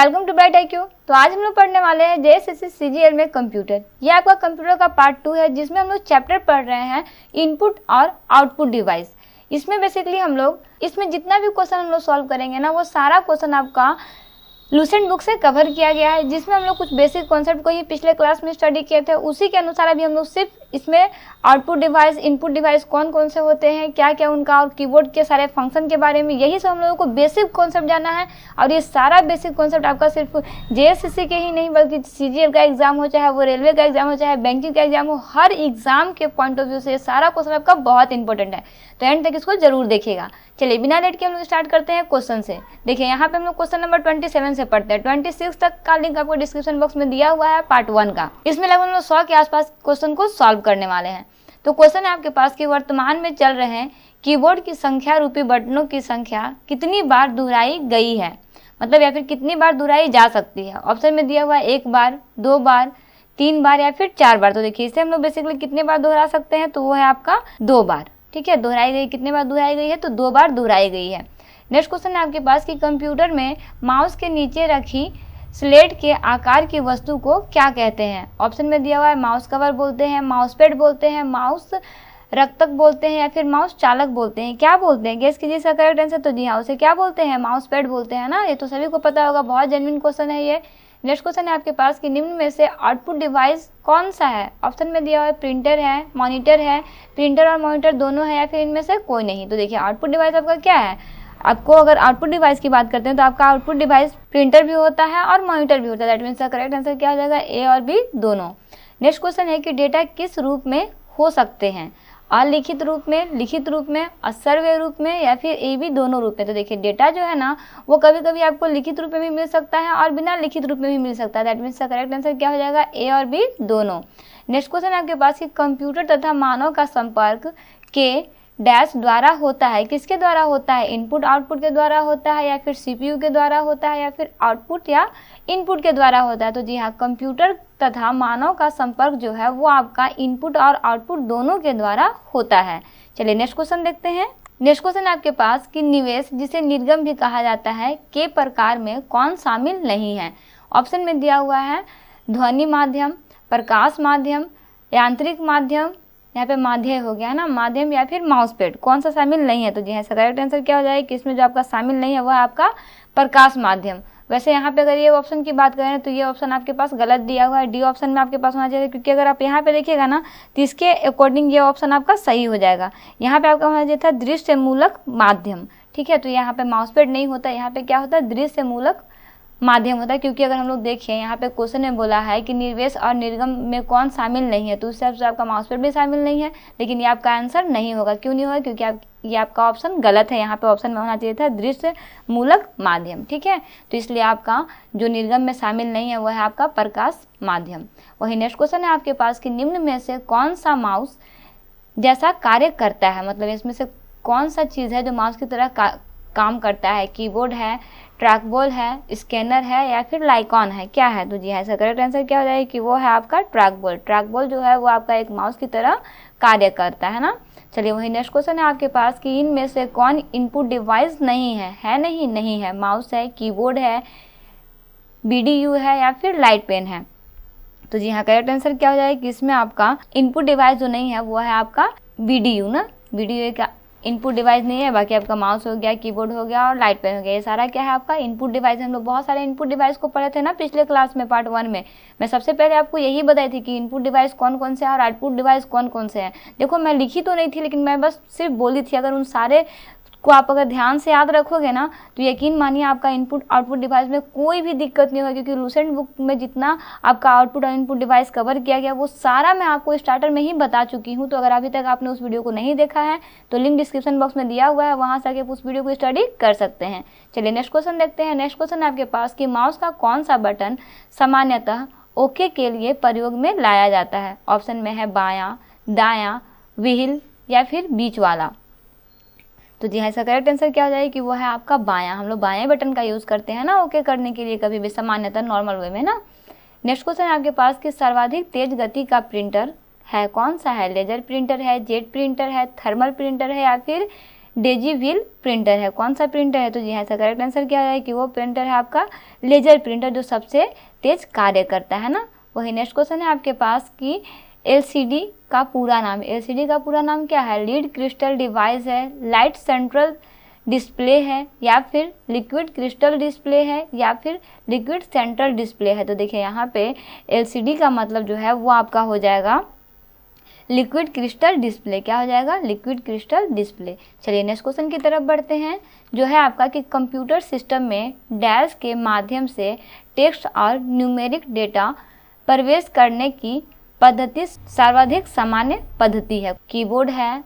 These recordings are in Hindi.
Welcome to bright IQ। तो आज हम लोग पढ़ने वाले हैं JSSC CGL में कंप्यूटर। ये आपका कंप्यूटर का पार्ट 2 है, जिसमें हम लोग चैप्टर पढ़ रहे हैं इनपुट और आउटपुट डिवाइस। इसमें बेसिकली हम लोग इसमें जितना भी क्वेश्चन हम लोग सॉल्व करेंगे ना, वो सारा क्वेश्चन आपका लूसेंट बुक से कवर किया गया है, जिसमें हम लोग कुछ बेसिक कॉन्सेप्ट को ही पिछले क्लास में स्टडी किए थे। उसी के अनुसार अभी हम लोग सिर्फ इसमें आउटपुट डिवाइस, इनपुट डिवाइस कौन कौन से होते हैं, क्या क्या उनका, और कीबोर्ड के सारे फंक्शन के बारे में, यही सब हम लोगों को बेसिक कॉन्सेप्ट जानना है। और ये सारा बेसिक कॉन्सेप्ट आपका सिर्फ JSSC के ही नहीं, बल्कि CGL का एग्जाम हो, चाहे वो रेलवे का एग्जाम हो, चाहे बैंकिंग का एग्जाम हो, हर एग्जाम के पॉइंट ऑफ व्यू से सारा क्वेश्चन आपका बहुत इंपॉर्टेंट है। तो एंड तक इसको जरूर देखिएगा। चलिए बिना लेट के हम लोग स्टार्ट करते हैं क्वेश्चन से। देखिए यहाँ पे हम लोग क्वेश्चन नंबर 27 से पढ़ते हैं। 26 तक का लिंक आपको डिस्क्रिप्शन बॉक्स में दिया हुआ है पार्ट 1 का। इसमें लगभग हम लोग 100 के आसपास क्वेश्चन को सॉल्व करने वाले हैं। तो क्वेश्चन है आपके पास कि वर्तमान में चल रहे हैं कीबोर्ड की संख्या रूपी बटनों की संख्या कितनी बार दोहराई गई है, मतलब या फिर कितनी बार दोहराई जा सकती है। ऑप्शन में दिया हुआ है 1 बार, 2 बार, 3 बार या फिर 4 बार। तो देखिए इसे हम लोग बेसिकली कितने बार दोहरा सकते हैं, तो वो है आपका 2 बार। ठीक है, दोहराई गई, कितने बार दोहराई गई है, तो 2 बार दोहराई गई है। नेक्स्ट क्वेश्चन है आपके पास कि कंप्यूटर में माउस के नीचे रखी स्लेट के आकार की वस्तु को क्या कहते हैं। ऑप्शन में दिया हुआ है माउस कवर बोलते हैं, माउस पैड बोलते हैं, माउस रक्तक बोलते हैं या फिर माउस चालक बोलते हैं। क्या बोलते हैं, गेस कीजिए इसका करेक्ट आंसर। तो जी हाँ, उसे क्या बोलते हैं, माउस पैड बोलते हैं ना। ये तो सभी को पता होगा, बहुत जेन्युइन क्वेश्चन है ये। नेक्स्ट क्वेश्चन है आपके पास कि निम्न में से आउटपुट डिवाइस कौन सा है। ऑप्शन में दिया हुआ है प्रिंटर है, मॉनिटर है, प्रिंटर और मॉनिटर दोनों है या फिर इनमें से कोई नहीं। तो देखिए आउटपुट डिवाइस आपका क्या है। आपको अगर आउटपुट डिवाइस की बात करते हैं तो आपका आउटपुट डिवाइस प्रिंटर भी होता है और मॉनिटर भी होता है। दैट मीन्स का करेक्ट आंसर क्या हो जाएगा, ए और बी दोनों। नेक्स्ट क्वेश्चन है कि डेटा किस रूप में हो सकते हैं, अलिखित रूप में, लिखित रूप में, असर्वय रूप में या फिर ए बी दोनों रूप में। तो देखिए डेटा जो है ना, वो कभी कभी आपको लिखित रूप में भी मिल सकता है और बिना लिखित रूप में भी मिल सकता है। दैट मीन्स का करेक्ट आंसर क्या हो जाएगा, ए और बी दोनों। नेक्स्ट क्वेश्चन आपके पास कि कंप्यूटर तथा मानव का संपर्क के डैश द्वारा होता है। किसके द्वारा होता है, इनपुट आउटपुट के द्वारा होता है या फिर CPU के द्वारा होता है या फिर आउटपुट या इनपुट के द्वारा होता है। तो जी हाँ, कंप्यूटर तथा मानव का संपर्क जो है वो आपका इनपुट और आउटपुट दोनों के द्वारा होता है। चलिए नेक्स्ट क्वेश्चन देखते हैं। नेक्स्ट क्वेश्चन आपके पास कि निवेश, जिसे निर्गम भी कहा जाता है, के प्रकार में कौन शामिल नहीं है। ऑप्शन में दिया हुआ है ध्वनि माध्यम, प्रकाश माध्यम, यांत्रिक माध्यम, यहाँ पे माध्य हो गया ना, माध्यम या फिर माउस पैड, कौन सा शामिल नहीं है। तो जी हाँ, करेक्ट आंसर क्या हो जाएगा कि इसमें जो आपका शामिल नहीं है वह आपका प्रकाश माध्यम। वैसे यहाँ पे अगर ये ऑप्शन की बात करें तो ये ऑप्शन आपके पास गलत दिया हुआ है। डी ऑप्शन में आपके पास होना चाहिए, क्योंकि अगर आप यहाँ पे देखिएगा ना तो इसके अकॉर्डिंग ये ऑप्शन आपका सही हो जाएगा। यहाँ पे आपका होना चाहिए था दृश्य मूलक माध्यम। ठीक है, तो यहाँ पे माउस पैड नहीं होता, यहाँ पे क्या होता है, दृश्य मूलक माध्यम होता है। क्योंकि अगर हम लोग देखें यहाँ पे क्वेश्चन में बोला है कि निर्वेश और निर्गम में कौन शामिल नहीं है, तो उस हिसाब से आपका माउस पैड भी शामिल नहीं है, लेकिन ये आपका आंसर नहीं होगा। क्यों नहीं होगा, क्योंकि ये आपका ऑप्शन गलत है। यहाँ पे ऑप्शन में होना चाहिए था दृश्य मूलक माध्यम। ठीक है, तो इसलिए आपका जो निर्गम में शामिल नहीं है वह है आपका प्रकाश माध्यम। वही नेक्स्ट क्वेश्चन है आपके पास कि निम्न में से कौन सा माउस जैसा कार्य करता है, मतलब इसमें से कौन सा चीज़ है जो माउस की तरह काम करता है। कीबोर्ड है, ट्रैकबॉल है, स्कैनर है या फिर लाइकॉन है, क्या है। तो जी हाँ, इसका करेक्ट आंसर क्या हो जाएगा कि वो है आपका ट्रैकबॉल। ट्रैकबॉल जो है वो आपका एक माउस की तरह कार्य करता है ना। चलिए वही नेक्स्ट क्वेश्चन है आपके पास कि इनमें से कौन इनपुट डिवाइस नहीं है नहीं, नहीं है। माउस है, कीबोर्ड है, BDU है या फिर लाइट पेन है। तो जी हाँ, करेक्ट आंसर क्या हो जाएगा कि इसमें आपका इनपुट डिवाइस जो नहीं है वो है आपका BDU ना। BDU का इनपुट डिवाइस नहीं है, बाकी आपका माउस हो गया, कीबोर्ड हो गया और लाइट पेन हो गया, ये सारा क्या है आपका इनपुट डिवाइस। हम लोग बहुत सारे इनपुट डिवाइस को पढ़े थे ना पिछले क्लास में पार्ट 1 में। मैं सबसे पहले आपको यही बताई थी कि इनपुट डिवाइस कौन कौन से हैं और आउटपुट डिवाइस कौन कौन से हैं। देखो मैं लिखी तो नहीं थी, लेकिन मैं बस सिर्फ बोली थी। अगर उन सारे को आप अगर ध्यान से याद रखोगे ना तो यकीन मानिए आपका इनपुट आउटपुट डिवाइस में कोई भी दिक्कत नहीं होगी, क्योंकि लूसेंट बुक में जितना आपका आउटपुट और इनपुट डिवाइस कवर किया गया वो सारा मैं आपको स्टार्टर में ही बता चुकी हूँ। तो अगर अभी तक आपने उस वीडियो को नहीं देखा है तो लिंक डिस्क्रिप्शन बॉक्स में दिया हुआ है, वहाँ से आके उस वीडियो को स्टडी कर सकते हैं। चलिए नेक्स्ट क्वेश्चन देखते हैं। नेक्स्ट क्वेश्चन आपके पास कि माउस का कौन सा बटन सामान्यतः ओके के लिए प्रयोग में लाया जाता है। ऑप्शन में है बायां, दायां, व्हील या फिर बीच वाला। तो जी हाँ, इसका करेक्ट आंसर क्या हो जाएगा कि वो है आपका बायां। हम लोग बाएं बटन का यूज़ करते हैं ना ओके करने के लिए, कभी भी सामान्यतः नॉर्मल वे में ना। नेक्स्ट क्वेश्चन है आपके पास कि सर्वाधिक तेज गति का प्रिंटर है कौन सा है। लेजर प्रिंटर है, जेट प्रिंटर है, थर्मल प्रिंटर है या फिर डिजिव्हिल प्रिंटर है। कौन सा प्रिंटर है? तो जी हाँ, इसका करेक्ट आंसर क्या है कि वो प्रिंटर है आपका लेजर प्रिंटर, जो सबसे तेज कार्य करता है ना। वही नेक्स्ट क्वेश्चन है आपके पास कि एलसीडी का पूरा नाम, एलसीडी का पूरा नाम क्या है? लीड क्रिस्टल डिवाइस है, लाइट सेंट्रल डिस्प्ले है, या फिर लिक्विड क्रिस्टल डिस्प्ले है, या फिर लिक्विड सेंट्रल डिस्प्ले है। तो देखिए यहाँ पे एलसीडी का मतलब जो है वो आपका हो जाएगा लिक्विड क्रिस्टल डिस्प्ले। क्या हो जाएगा? Liquid crystal display. चलिए नेक्स्ट क्वेश्चन की तरफ बढ़ते हैं, जो है आपका कि कंप्यूटर सिस्टम में डैश के माध्यम से टेक्स्ट और न्यूमेरिक डेटा प्रवेश करने की पद्धति सर्वाधिक सामान्य पद्धति है। कीबोर्ड है,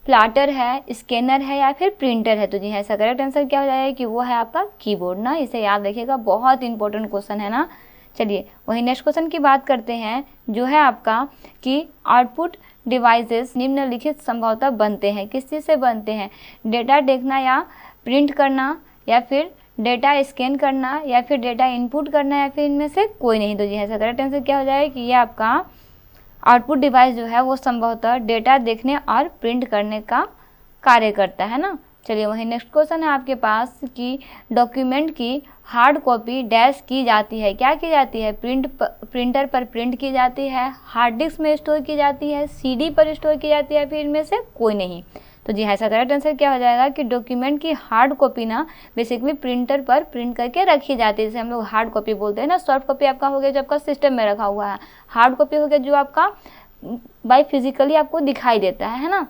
प्लाटर है, स्कैनर है, या फिर प्रिंटर है। तो जी हाँ, इसका करेक्ट आंसर क्या हो जाएगा कि वो है आपका कीबोर्ड ना। इसे याद रखिएगा, बहुत इंपॉर्टेंट क्वेश्चन है ना। चलिए वही नेक्स्ट क्वेश्चन की बात करते हैं, जो है आपका कि आउटपुट डिवाइसेस निम्नलिखित संभवतः बनते हैं। किस चीज़ से बनते हैं? डेटा देखना या प्रिंट करना, या फिर डेटा स्कैन करना, या फिर डेटा इनपुट करना, या फिर इनमें से कोई नहीं। तो जी हाँ, इसका करेक्ट आंसर क्या हो जाएगा कि ये आपका आउटपुट डिवाइस जो है वो संभवतः डेटा देखने और प्रिंट करने का कार्य करता है ना। चलिए वही नेक्स्ट क्वेश्चन है आपके पास कि डॉक्यूमेंट की हार्ड कॉपी डैश की जाती है। क्या की जाती है? प्रिंटर पर प्रिंट की जाती है, हार्ड डिस्क में स्टोर की जाती है, सीडी पर स्टोर की जाती है, फिर इनमें से कोई नहीं। तो जी हाँ, इसका करेक्ट आंसर क्या हो जाएगा कि डॉक्यूमेंट की हार्ड कॉपी ना बेसिकली प्रिंटर पर प्रिंट करके रखी जाती है। जैसे हम लोग हार्ड कॉपी बोलते हैं ना। सॉफ्ट कॉपी आपका हो गया जो आपका सिस्टम में रखा हुआ है, हार्ड कॉपी हो गया जो आपका बाय फिजिकली आपको दिखाई देता है ना,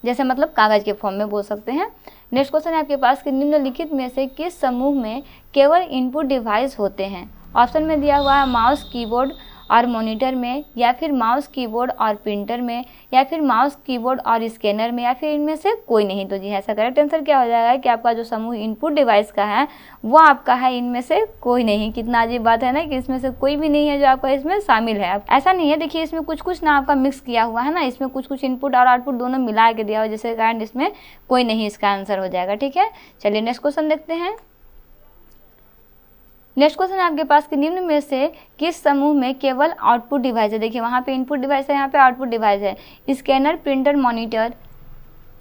जैसे मतलब कागज़ के फॉर्म में बोल सकते हैं। नेक्स्ट क्वेश्चन है आपके पास कि निम्नलिखित में से किस समूह में केवल इनपुट डिवाइस होते हैं? ऑप्शन में दिया हुआ है माउस, कीबोर्ड और मॉनिटर में, या फिर माउस, कीबोर्ड और प्रिंटर में, या फिर माउस, कीबोर्ड और स्कैनर में, या फिर इनमें से कोई नहीं। तो जी ऐसा करेक्ट आंसर क्या हो जाएगा कि आपका जो समूह इनपुट डिवाइस का है वो आपका है इनमें से कोई नहीं। कितना अजीब बात है ना कि इसमें से कोई भी नहीं है जो आपका इसमें शामिल है। ऐसा नहीं है, देखिए इसमें कुछ कुछ ना आपका मिक्स किया हुआ है ना, इसमें कुछ कुछ इनपुट और आउटपुट दोनों मिला के दिया हुआ, जिसके कारण इसमें कोई नहीं इसका आंसर हो जाएगा। ठीक है, चलिए नेक्स्ट क्वेश्चन देखते हैं। नेक्स्ट क्वेश्चन है आपके पास कि निम्न में से किस समूह में केवल आउटपुट डिवाइस है? देखिए वहाँ पे इनपुट डिवाइस है, यहाँ पे आउटपुट डिवाइस है। स्कैनर, प्रिंटर, मॉनिटर,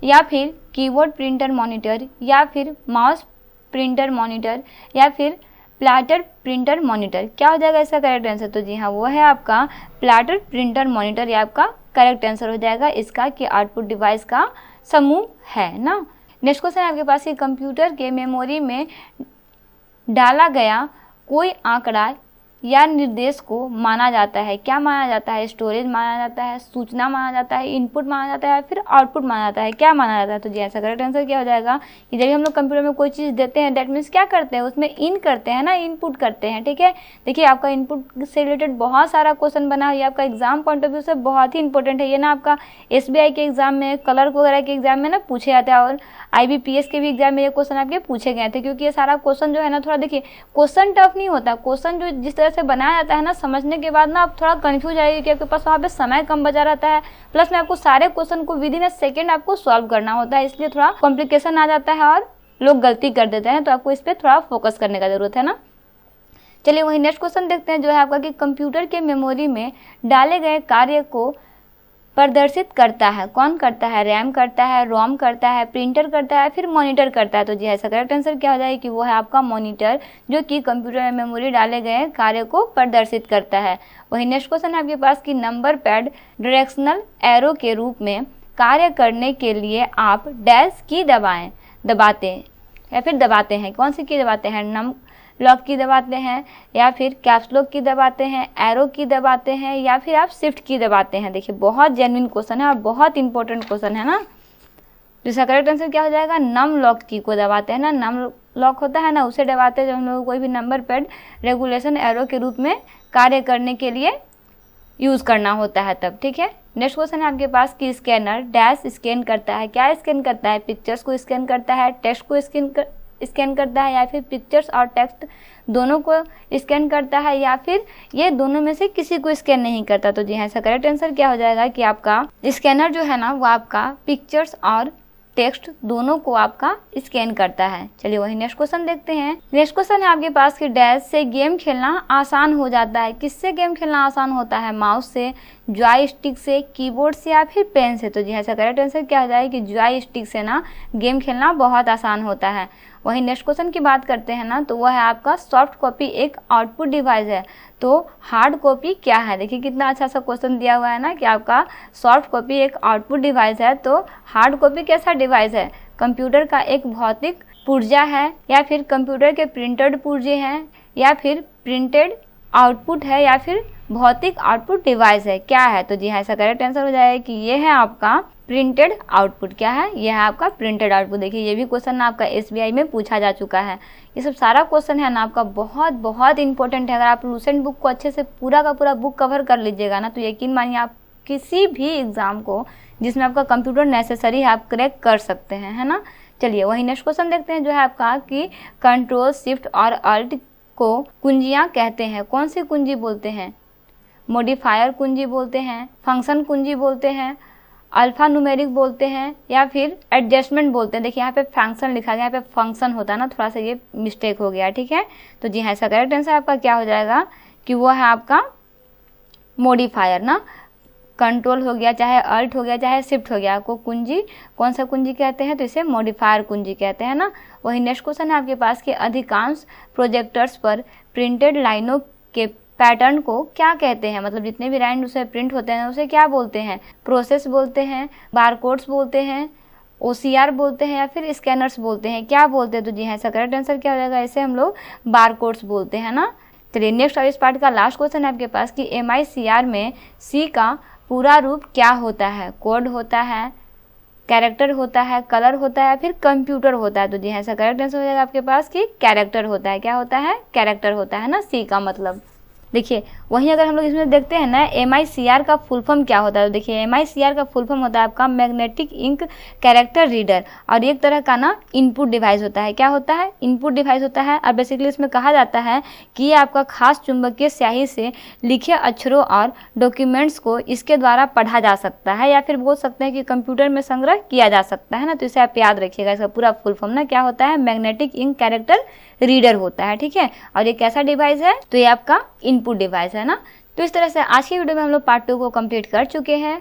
या फिर कीबोर्ड, प्रिंटर, मॉनिटर, या फिर माउस, प्रिंटर, मॉनिटर, या फिर प्लाटर, प्रिंटर, मॉनिटर। क्या हो जाएगा इसका करेक्ट आंसर? तो जी हाँ, वो है आपका प्लाटर, प्रिंटर, मॉनिटर। ये आपका करेक्ट आंसर हो जाएगा इसका कि आउटपुट डिवाइस का समूह है ना। नेक्स्ट क्वेश्चन है आपके पास कि कंप्यूटर के मेमोरी में डाला गया कोई आंकड़ा या निर्देश को माना जाता है। क्या माना जाता है? स्टोरेज माना जाता है, सूचना माना जाता है, इनपुट माना जाता है, फिर आउटपुट माना जाता है। क्या माना जाता है? तो जी ऐसा करेक्ट आंसर क्या हो जाएगा कि जब हम लोग कंप्यूटर में कोई चीज़ देते हैं, दैट मीन्स क्या करते हैं, उसमें इन करते हैं ना, इनपुट करते हैं। ठीक है, देखिए आपका इनपुट से रिलेटेड बहुत सारा क्वेश्चन बना है, आपका एग्जाम पॉइंट ऑफ व्यू से बहुत ही इंपॉर्टेंट है ये ना। आपका SBI के एग्जाम में, क्लर्क वगैरह के एग्जाम में ना पूछे जाते हैं, और IBPS के भी एग्जाम में ये क्वेश्चन आपके पूछे गए थे। क्योंकि ये सारा क्वेश्चन जो है ना, थोड़ा देखिए क्वेश्चन टफ नहीं होता, क्वेश्चन जो जिस तरह से बनाया जाता है ना, समझने के बाद ना आप थोड़ा कंफ्यूज आएगी कि आपके पास वहाँ पे समय कम बचा रहता है, प्लस में आपको सारे क्वेश्चन को विद इन अ सेकेंड आपको सॉल्व करना होता है, इसलिए थोड़ा कॉम्प्लिकेशन आ जाता है और लोग गलती कर देते हैं। तो आपको इस पर थोड़ा फोकस करने का जरूरत है ना। चलिए वही नेक्स्ट क्वेश्चन देखते हैं, जो है आपका कि कंप्यूटर के मेमोरी में डाले गए कार्य को प्रदर्शित करता है। कौन करता है? रैम करता है, रोम करता है, प्रिंटर करता है, फिर मॉनिटर करता है। तो जी ऐसा करेक्ट आंसर क्या हो जाएगा कि वो है आपका मॉनिटर, जो कि कंप्यूटर में मेमोरी डाले गए कार्य को प्रदर्शित करता है। वही नेक्स्ट क्वेश्चन है आपके पास कि नंबर पैड डायरेक्शनल एरो के रूप में कार्य करने के लिए आप डैश की दबाते हैं। कौन सी की दबाते हैं? नम लॉक की दबाते हैं, या फिर कैप्स लॉक की दबाते हैं, एरो की दबाते हैं, या फिर आप शिफ्ट की दबाते हैं। देखिए बहुत जेन्युइन क्वेश्चन है और बहुत इंपॉर्टेंट क्वेश्चन है ना। जिसका करेक्ट आंसर क्या हो जाएगा? नम लॉक की को दबाते हैं ना, नम लॉक होता है ना, उसे दबाते हैं जब हम लोग कोई भी नंबर पैड रेगुलेशन एरो के रूप में कार्य करने के लिए यूज़ करना होता है तब। ठीक है, नेक्स्ट क्वेश्चन है आपके पास कि स्कैनर डैश स्कैन करता है। क्या स्कैन करता है? पिक्चर्स को स्कैन करता है, टेक्स्ट को स्कैन करता है, या फिर पिक्चर्स और टेक्स्ट दोनों को स्कैन करता है, या फिर ये दोनों में से किसी को स्कैन नहीं करता। तो जी हाँ, इसका करेक्ट आंसर क्या हो जाएगा कि आपका स्कैनर जो है ना वो आपका पिक्चर्स और टेक्स्ट दोनों को आपका स्कैन करता है। चलिए वही नेक्स्ट क्वेश्चन देखते हैं। नेक्स्ट क्वेश्चन है आपके पास कि डैश से गेम खेलना आसान हो जाता है। किससे गेम खेलना आसान होता है? माउस से, जॉय स्टिक से, कीबोर्ड से या फिर पेन से। तो जी ऐसा करेक्ट आंसर क्या हो जाए कि जॉय स्टिक से ना गेम खेलना बहुत आसान होता है। वही नेक्स्ट क्वेश्चन की बात करते हैं ना, तो वह है आपका सॉफ्ट कॉपी एक आउटपुट डिवाइस है, तो हार्ड कॉपी क्या है? देखिए कितना अच्छा सा क्वेश्चन दिया हुआ है ना कि आपका सॉफ्ट कॉपी एक आउटपुट डिवाइस है, तो हार्ड कॉपी कैसा डिवाइस है? कंप्यूटर का एक भौतिक पुर्जा है, या फिर कंप्यूटर के प्रिंटेड पुर्जे हैं, या फिर प्रिंटेड आउटपुट है, या फिर भौतिक आउटपुट डिवाइस है, क्या है? तो जी हाँ ऐसा करेक्ट आंसर हो जाएगा कि ये है आपका प्रिंटेड आउटपुट। क्या है? यह है आपका प्रिंटेड आउटपुट। देखिए ये भी क्वेश्चन आपका SBI में पूछा जा चुका है। ये सब सारा क्वेश्चन है ना आपका बहुत बहुत इंपॉर्टेंट है। अगर आप लूसेंट बुक को अच्छे से पूरा का पूरा बुक कवर कर लीजिएगा ना, तो यकीन मानिए आप किसी भी एग्जाम को जिसमें आपका कंप्यूटर नेसेसरी है आप क्रैक कर सकते हैं, है ना। चलिए वही नेक्स्ट क्वेश्चन देखते हैं जो है आपका कि कंट्रोल शिफ्ट और अल्ट को कुंजियाँ कहते हैं। कौन सी कुंजी बोलते हैं? मॉडिफायर कुंजी बोलते हैं, फंक्शन कुंजी बोलते हैं, अल्फा न्यूमेरिक बोलते हैं, या फिर एडजस्टमेंट बोलते हैं। देखिए यहाँ पे फंक्शन लिखा गया, यहाँ पे फंक्शन होता है ना, थोड़ा सा ये मिस्टेक हो गया, ठीक है। तो जी हाँ ऐसा करेक्ट आंसर आपका क्या हो जाएगा कि वो है आपका मॉडिफायर ना। कंट्रोल हो गया, चाहे अल्ट हो गया, चाहे शिफ्ट हो गया, आपको कुंजी कौन सा कुंजी कहते हैं? तो इसे मॉडिफायर कुंजी कहते हैं ना। वही नेक्स्ट क्वेश्चन है आपके पास कि अधिकांश प्रोजेक्टर्स पर प्रिंटेड लाइनों के पैटर्न को क्या कहते हैं? मतलब जितने भी लाइन उसे प्रिंट होते हैं उसे क्या बोलते हैं? प्रोसेस बोलते हैं, बारकोड्स बोलते हैं, OCR बोलते हैं, या फिर स्कैनर्स बोलते हैं, क्या बोलते हैं? तो जी हाँ इसका करेक्ट आंसर क्या हो जाएगा? इसे हम लोग बारकोड्स बोलते हैं ना। चलिए नेक्स्ट और इस पार्ट का लास्ट क्वेश्चन है आपके पास कि MICR में C का पूरा रूप क्या होता है? कोड होता है, कैरेक्टर होता है, कलर होता है, या फिर कंप्यूटर होता है? तो जी हाँ ऐसा करेक्ट आंसर हो जाएगा आपके पास कि कैरेक्टर होता है। क्या होता है? कैरेक्टर होता है ना, C का मतलब। देखिए वहीं अगर हम लोग इसमें देखते हैं ना MICR का फुल फॉर्म क्या होता है, तो देखिए MICR का फुल फॉर्म होता है आपका मैग्नेटिक इंक कैरेक्टर रीडर, और एक तरह का ना इनपुट डिवाइस होता है। क्या होता है? इनपुट डिवाइस होता है। और बेसिकली इसमें कहा जाता है कि ये आपका खास चुंबकीय स्याही से लिखे अक्षरों और डॉक्यूमेंट्स को इसके द्वारा पढ़ा जा सकता है, या फिर बोल सकते हैं कि कंप्यूटर में संग्रह किया जा सकता है ना। तो इसे आप याद रखिएगा, इसका पूरा फुल फॉर्म ना क्या होता है? मैग्नेटिक इंक कैरेक्टर रीडर होता है, ठीक है। और ये कैसा डिवाइस है? तो ये आपका इनपुट डिवाइस है ना। तो इस तरह से आज की वीडियो में हम लोग पार्ट 2 को कंप्लीट कर चुके हैं।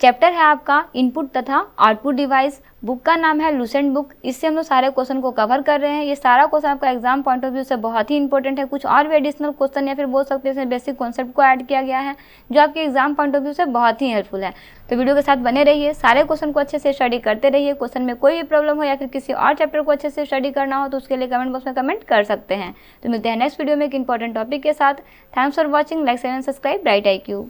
चैप्टर है आपका इनपुट तथा आउटपुट डिवाइस। बुक का नाम है लूसेंट बुक। इससे हम लोग सारे क्वेश्चन को कवर कर रहे हैं। ये सारा क्वेश्चन आपका एग्जाम पॉइंट ऑफ व्यू से बहुत ही इंपॉर्टेंट है। कुछ और भी एडिशनल क्वेश्चन या फिर बोल सकते हैं इसमें बेसिक कॉन्सेप्ट को ऐड किया गया है जो आपके एग्जाम पॉइंट ऑफ व्यू से बहुत ही हेल्पफुल है। तो वीडियो के साथ बने रहिए, सारे क्वेश्चन को अच्छे से स्टडी करते रहिए। क्वेश्चन में कोई भी प्रॉब्लम हो या फिर किसी और चैप्टर को अच्छे से स्टडी करना हो तो उसके लिए कमेंट बॉक्स में कमेंट कर सकते हैं। तो मिलते हैं नेक्स्ट वीडियो में एक इंपॉर्टेंट टॉपिक के साथ। Thanks for watching. Like share and subscribe bright IQ।